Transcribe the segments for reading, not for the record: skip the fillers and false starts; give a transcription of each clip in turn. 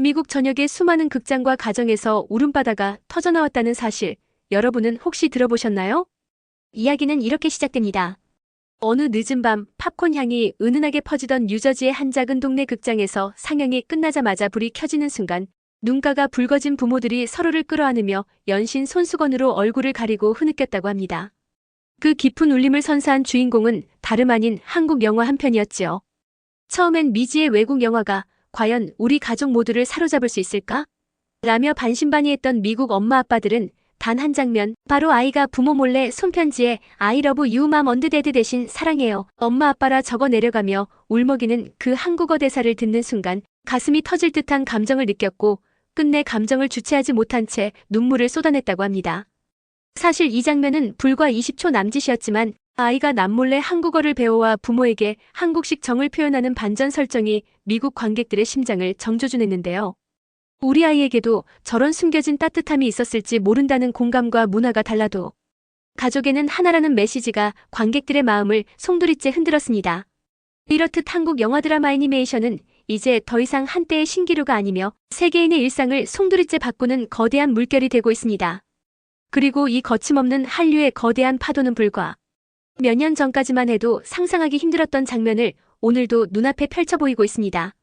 미국 전역의 수많은 극장과 가정에서 울음바다가 터져나왔다는 사실, 여러분은 혹시 들어보셨나요? 이야기는 이렇게 시작됩니다. 어느 늦은 밤 팝콘 향이 은은하게 퍼지던 뉴저지의 한 작은 동네 극장에서 상영이 끝나자마자 불이 켜지는 순간 눈가가 붉어진 부모들이 서로를 끌어안으며 연신 손수건으로 얼굴을 가리고 흐느꼈다고 합니다. 그 깊은 울림을 선사한 주인공은 다름 아닌 한국 영화 한 편이었지요. 처음엔 미지의 외국 영화가 과연 우리 가족 모두를 사로잡을 수 있을까? 라며 반신반의했던 미국 엄마 아빠들은 단 한 장면, 바로 아이가 부모 몰래 손편지에 I love you mom on the dead 대신 사랑해요, 엄마 아빠라 적어 내려가며 울먹이는 그 한국어 대사를 듣는 순간 가슴이 터질 듯한 감정을 느꼈고 끝내 감정을 주체하지 못한 채 눈물을 쏟아냈다고 합니다. 사실 이 장면은 불과 20초 남짓이었지만 아이가 남몰래 한국어를 배워와 부모에게 한국식 정을 표현하는 반전 설정이 미국 관객들의 심장을 정조준했는데요. 우리 아이에게도 저런 숨겨진 따뜻함이 있었을지 모른다는 공감과 문화가 달라도 가족에는 하나라는 메시지가 관객들의 마음을 송두리째 흔들었습니다. 이렇듯 한국 영화 드라마 애니메이션은 이제 더 이상 한때의 신기루가 아니며 세계인의 일상을 송두리째 바꾸는 거대한 물결이 되고 있습니다. 그리고 이 거침없는 한류의 거대한 파도는 불과 몇 년 전까지만 해도 상상하기 힘들었던 장면을 오늘도 눈앞에 펼쳐 보이고 있습니다.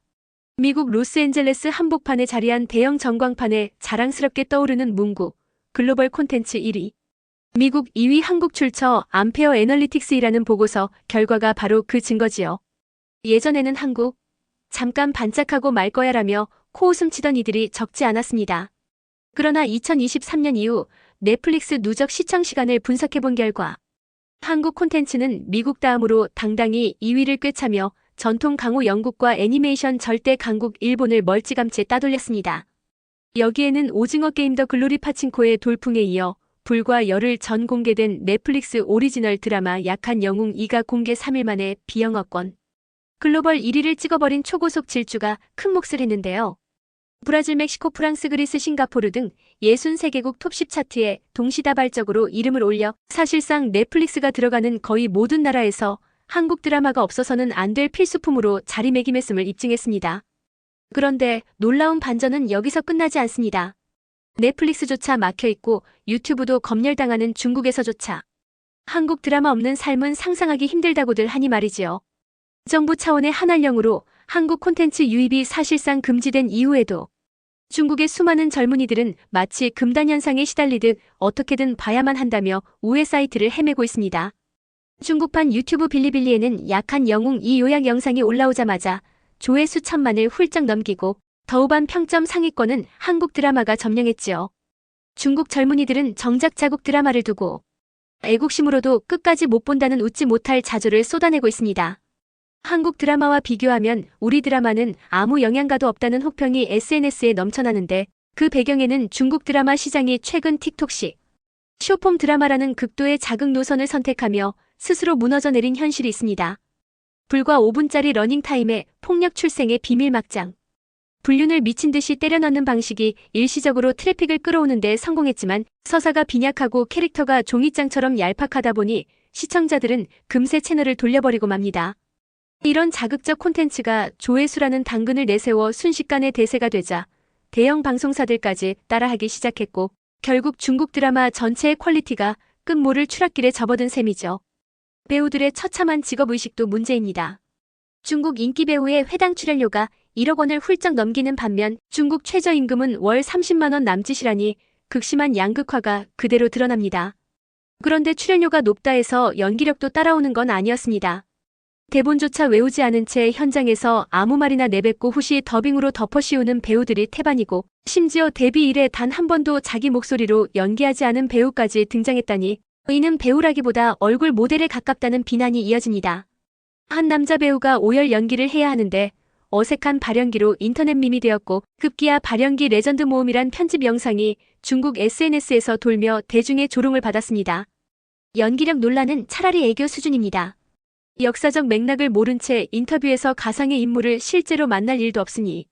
미국 로스앤젤레스 한복판에 자리한 대형 전광판에 자랑스럽게 떠오르는 문구, 글로벌 콘텐츠 1위. 미국 2위 한국 출처 암페어 애널리틱스이라는 보고서 결과가 바로 그 증거지요. 예전에는 한국, 잠깐 반짝하고 말 거야라며 코웃음 치던 이들이 적지 않았습니다. 그러나 2023년 이후 넷플릭스 누적 시청 시간을 분석해본 결과 한국 콘텐츠는 미국 다음으로 당당히 2위를 꿰차며 전통 강호 영국과 애니메이션 절대 강국 일본을 멀찌감치 따돌렸습니다. 여기에는 오징어 게임 더 글로리 파친코의 돌풍에 이어 불과 열흘 전 공개된 넷플릭스 오리지널 드라마 약한 영웅 2가 공개 3일 만에 비영어권 글로벌 1위를 찍어버린 초고속 질주가 큰 몫을 했는데요. 브라질, 멕시코, 프랑스, 그리스, 싱가포르 등 63개국 톱10 차트에 동시다발적으로 이름을 올려 사실상 넷플릭스가 들어가는 거의 모든 나라에서 한국 드라마가 없어서는 안 될 필수품으로 자리매김했음을 입증했습니다. 그런데 놀라운 반전은 여기서 끝나지 않습니다. 넷플릭스조차 막혀있고 유튜브도 검열당하는 중국에서조차 한국 드라마 없는 삶은 상상하기 힘들다고들 하니 말이지요. 정부 차원의 한한령으로 한국 콘텐츠 유입이 사실상 금지된 이후에도 중국의 수많은 젊은이들은 마치 금단현상에 시달리듯 어떻게든 봐야만 한다며 우회 사이트를 헤매고 있습니다. 중국판 유튜브 빌리빌리에는 약한 영웅 이 요약 영상이 올라오자마자 조회수 1000만을 훌쩍 넘기고 더우반 평점 상위권은 한국 드라마가 점령했지요. 중국 젊은이들은 정작 자국 드라마를 두고 애국심으로도 끝까지 못 본다는 웃지 못할 자조를 쏟아내고 있습니다. 한국 드라마와 비교하면 우리 드라마는 아무 영양가도 없다는 혹평이 SNS에 넘쳐나는데 그 배경에는 중국 드라마 시장이 최근 틱톡식 쇼폼 드라마라는 극도의 자극 노선을 선택하며 스스로 무너져 내린 현실이 있습니다. 불과 5분짜리 러닝타임에 폭력 출생의 비밀 막장. 불륜을 미친 듯이 때려 넣는 방식이 일시적으로 트래픽을 끌어오는 데 성공했지만 서사가 빈약하고 캐릭터가 종이장처럼 얄팍하다 보니 시청자들은 금세 채널을 돌려버리고 맙니다. 이런 자극적 콘텐츠가 조회수라는 당근을 내세워 순식간에 대세가 되자 대형 방송사들까지 따라하기 시작했고 결국 중국 드라마 전체의 퀄리티가 끝모를 추락길에 접어든 셈이죠. 배우들의 처참한 직업의식도 문제입니다. 중국 인기 배우의 회당 출연료가 1억 원을 훌쩍 넘기는 반면 중국 최저임금은 월 30만 원 남짓이라니 극심한 양극화가 그대로 드러납니다. 그런데 출연료가 높다 해서 연기력도 따라오는 건 아니었습니다. 대본조차 외우지 않은 채 현장에서 아무 말이나 내뱉고 후시 더빙으로 덮어씌우는 배우들이 태반이고 심지어 데뷔 이래 단 한 번도 자기 목소리로 연기하지 않은 배우까지 등장했다니 이는 배우라기보다 얼굴 모델에 가깝다는 비난이 이어집니다. 한 남자 배우가 오열 연기를 해야 하는데 어색한 발연기로 인터넷 밈이 되었고 급기야 발연기 레전드 모음이란 편집 영상이 중국 SNS에서 돌며 대중의 조롱을 받았습니다. 연기력 논란은 차라리 애교 수준입니다. 역사적 맥락을 모른 채 인터뷰에서 가상의 인물을 실제로 만날 일도 없으니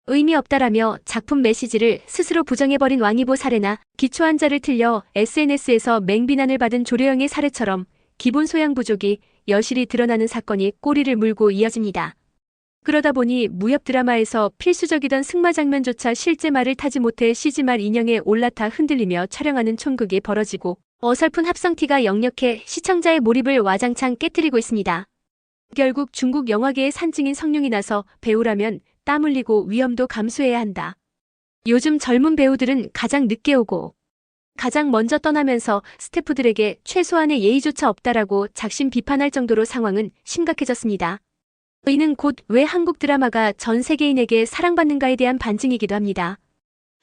의미 없다라며 작품 메시지를 스스로 부정해버린 왕이보 사례나 기초한자를 틀려 SNS에서 맹비난을 받은 조려영의 사례처럼 기본 소양 부족이 여실히 드러나는 사건이 꼬리를 물고 이어집니다. 그러다 보니 무협 드라마에서 필수적이던 승마 장면조차 실제 말을 타지 못해 CG말 인형에 올라타 흔들리며 촬영하는 촌극이 벌어지고 어설픈 합성티가 역력해 시청자의 몰입을 와장창 깨뜨리고 있습니다. 결국 중국 영화계의 산증인 성룡이 나서 배우라면 땀 흘리고 위험도 감수해야 한다. 요즘 젊은 배우들은 가장 늦게 오고 가장 먼저 떠나면서 스태프들에게 최소한의 예의조차 없다라고 작심 비판할 정도로 상황은 심각해졌습니다. 이는 곧 왜 한국 드라마가 전 세계인에게 사랑받는가에 대한 반증이기도 합니다.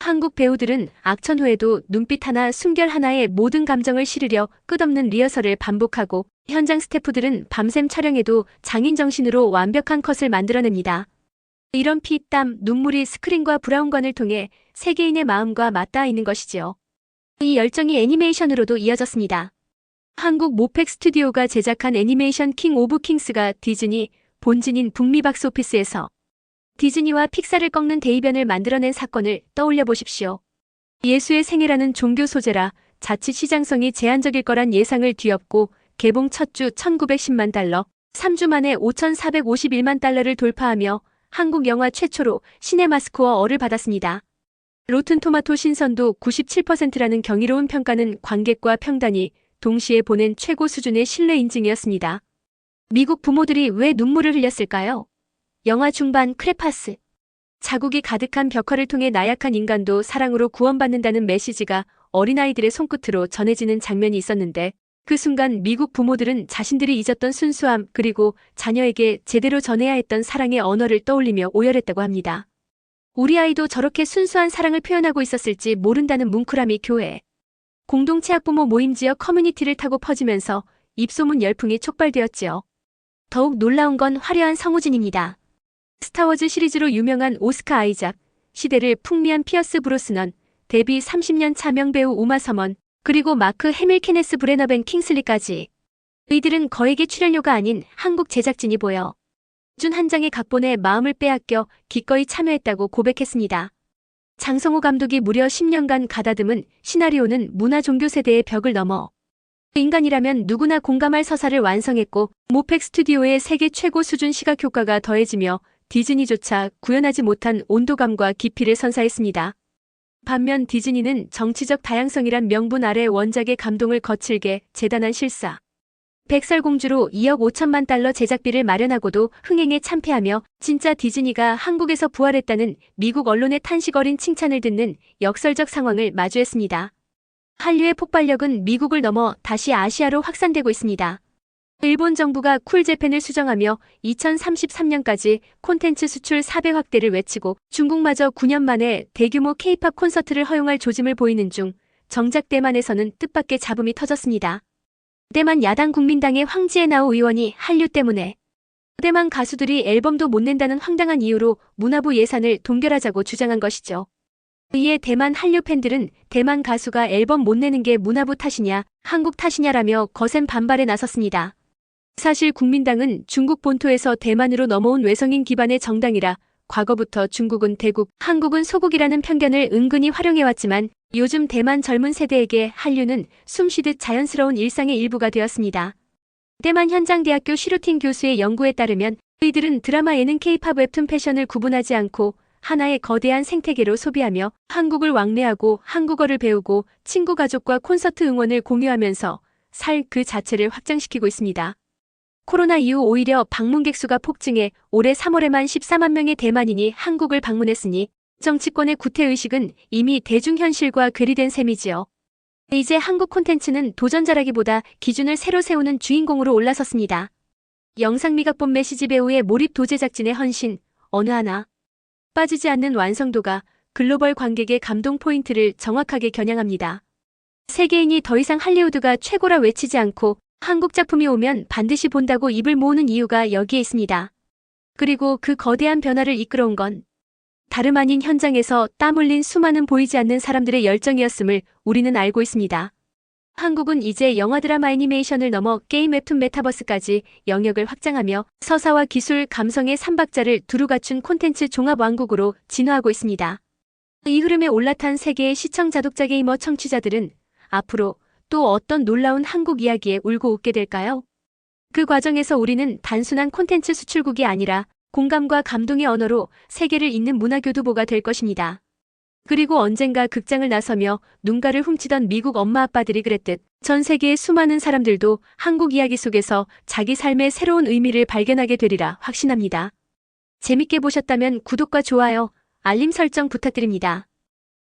한국 배우들은 악천 후에도 눈빛 하나 숨결 하나에 모든 감정을 실으려 끝없는 리허설을 반복하고 현장 스태프들은 밤샘 촬영에도 장인 정신으로 완벽한 컷을 만들어냅니다. 이런 피, 땀, 눈물이 스크린과 브라운관을 통해 세계인의 마음과 맞닿아 있는 것이지요. 이 열정이 애니메이션으로도 이어졌습니다. 한국 모팩 스튜디오가 제작한 애니메이션 킹 오브 킹스가 디즈니 본진인 북미 박스오피스에서 디즈니와 픽사를 꺾는 대이변을 만들어낸 사건을 떠올려 보십시오. 예수의 생애라는 종교 소재라 자칫 시장성이 제한적일 거란 예상을 뒤엎고 개봉 첫 주 1910만 달러, 3주 만에 5,451만 달러를 돌파하며 한국 영화 최초로 시네마스코어 어를 받았습니다. 로튼 토마토 신선도 97%라는 경이로운 평가는 관객과 평단이 동시에 보낸 최고 수준의 신뢰 인증이었습니다. 미국 부모들이 왜 눈물을 흘렸을까요? 영화 중반 크레파스. 자국이 가득한 벽화를 통해 나약한 인간도 사랑으로 구원받는다는 메시지가 어린아이들의 손끝으로 전해지는 장면이 있었는데 그 순간 미국 부모들은 자신들이 잊었던 순수함 그리고 자녀에게 제대로 전해야 했던 사랑의 언어를 떠올리며 오열했다고 합니다. 우리 아이도 저렇게 순수한 사랑을 표현하고 있었을지 모른다는 뭉클함이 교회, 공동체 학부모 모임 지역 커뮤니티를 타고 퍼지면서 입소문 열풍이 촉발되었지요. 더욱 놀라운 건 화려한 성우진입니다. 스타워즈 시리즈로 유명한 오스카 아이작, 시대를 풍미한 피어스 브로스넌, 데뷔 30년 차 명배우 우마 서먼, 그리고 마크 해밀 케네스 브레너벤 킹슬리까지. 이들은 거액의 출연료가 아닌 한국 제작진이 보여 준 한 장의 각본에 마음을 빼앗겨 기꺼이 참여했다고 고백했습니다. 장성호 감독이 무려 10년간 가다듬은 시나리오는 문화 종교 세대의 벽을 넘어 인간이라면 누구나 공감할 서사를 완성했고 모팩 스튜디오의 세계 최고 수준 시각 효과가 더해지며 디즈니조차 구현하지 못한 온도감과 깊이를 선사했습니다. 반면 디즈니는 정치적 다양성이란 명분 아래 원작의 감동을 거칠게 재단한 실사. 백설공주로 2억 5천만 달러 제작비를 마련하고도 흥행에 참패하며 진짜 디즈니가 한국에서 부활했다는 미국 언론의 탄식 어린 칭찬을 듣는 역설적 상황을 마주했습니다. 한류의 폭발력은 미국을 넘어 다시 아시아로 확산되고 있습니다. 일본 정부가 쿨재팬을 수정하며 2033년까지 콘텐츠 수출 4배 확대를 외치고 중국마저 9년 만에 대규모 K-팝 콘서트를 허용할 조짐을 보이는 중 정작 대만에서는 뜻밖의 잡음이 터졌습니다. 대만 야당 국민당의 황지애나오 의원이 한류 때문에 대만 가수들이 앨범도 못 낸다는 황당한 이유로 문화부 예산을 동결하자고 주장한 것이죠. 이에 대만 한류 팬들은 대만 가수가 앨범 못 내는 게 문화부 탓이냐, 한국 탓이냐라며 거센 반발에 나섰습니다. 사실 국민당은 중국 본토에서 대만으로 넘어온 외성인 기반의 정당이라 과거부터 중국은 대국, 한국은 소국이라는 편견을 은근히 활용해왔지만 요즘 대만 젊은 세대에게 한류는 숨쉬듯 자연스러운 일상의 일부가 되었습니다. 대만 현장대학교 슈루팅 교수의 연구에 따르면 이들은 드라마 예능 K-팝 웹툰 패션을 구분하지 않고 하나의 거대한 생태계로 소비하며 한국을 왕래하고 한국어를 배우고 친구 가족과 콘서트 응원을 공유하면서 살 그 자체를 확장시키고 있습니다. 코로나 이후 오히려 방문객 수가 폭증해 올해 3월에만 14만 명의 대만인이 한국을 방문했으니 정치권의 구태의식은 이미 대중현실과 괴리된 셈이지요. 이제 한국 콘텐츠는 도전자라기보다 기준을 새로 세우는 주인공으로 올라섰습니다. 영상미각본 메시지 배우의 몰입 도제작진의 헌신, 어느 하나 빠지지 않는 완성도가 글로벌 관객의 감동 포인트를 정확하게 겨냥합니다. 세계인이 더 이상 할리우드가 최고라 외치지 않고 한국 작품이 오면 반드시 본다고 입을 모으는 이유가 여기에 있습니다. 그리고 그 거대한 변화를 이끌어온 건 다름 아닌 현장에서 땀 흘린 수많은 보이지 않는 사람들의 열정이었음을 우리는 알고 있습니다. 한국은 이제 영화 드라마 애니메이션을 넘어 게임 웹툰 메타버스까지 영역을 확장하며 서사와 기술, 감성의 삼박자를 두루 갖춘 콘텐츠 종합 왕국으로 진화하고 있습니다. 이 흐름에 올라탄 세계의 시청자 독자 게이머 청취자들은 앞으로 또 어떤 놀라운 한국 이야기에 울고 웃게 될까요? 그 과정에서 우리는 단순한 콘텐츠 수출국이 아니라 공감과 감동의 언어로 세계를 잇는 문화교두보가 될 것입니다. 그리고 언젠가 극장을 나서며 눈가를 훔치던 미국 엄마 아빠들이 그랬듯 전 세계의 수많은 사람들도 한국 이야기 속에서 자기 삶의 새로운 의미를 발견하게 되리라 확신합니다. 재밌게 보셨다면 구독과 좋아요, 알림 설정 부탁드립니다.